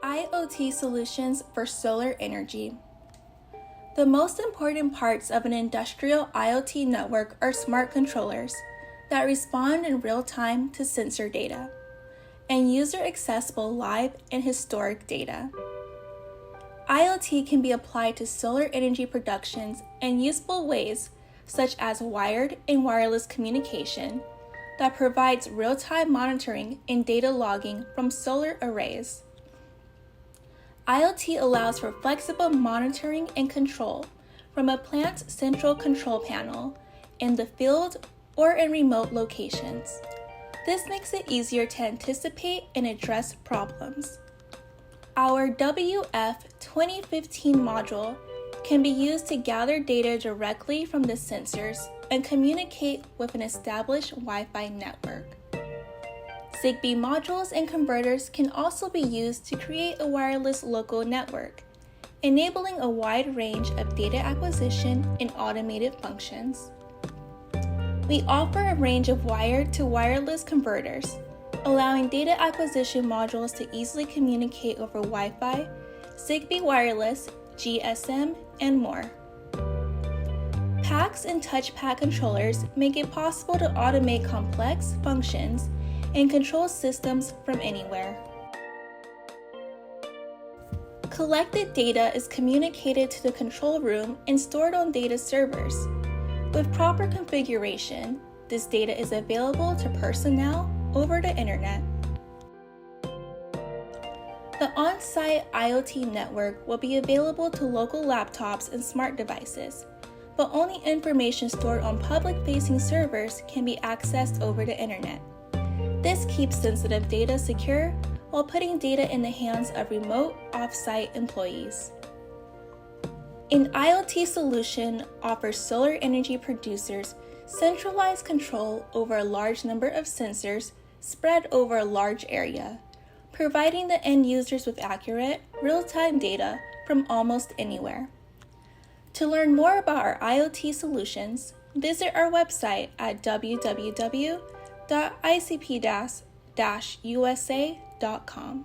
IoT solutions for solar energy. The most important parts of an industrial IoT network are smart controllers that respond in real time to sensor data and user-accessible live and historic data. IoT can be applied to solar energy productions in useful ways such as wired and wireless communication that provides real-time monitoring and data logging from solar arrays. IoT allows for flexible monitoring and control from a plant's central control panel in the field or in remote locations. This makes it easier to anticipate and address problems. Our WF-2015 module can be used to gather data directly from the sensors and communicate with an established Wi-Fi network. Zigbee modules and converters can also be used to create a wireless local network, enabling a wide range of data acquisition and automated functions. We offer a range of wired to wireless converters, allowing data acquisition modules to easily communicate over Wi-Fi, Zigbee wireless, GSM, and more. PACs and TouchPAD controllers make it possible to automate complex functions and control systems from anywhere. Collected data is communicated to the control room and stored on data servers. With proper configuration, this data is available to personnel over the internet. The on-site IoT network will be available to local laptops and smart devices, but only information stored on public-facing servers can be accessed over the internet. This keeps sensitive data secure while putting data in the hands of remote, off-site employees. An IoT solution offers solar energy producers centralized control over a large number of sensors spread over a large area, providing the end users with accurate, real-time data from almost anywhere. To learn more about our IoT solutions, visit our website at www.icp-usa.com.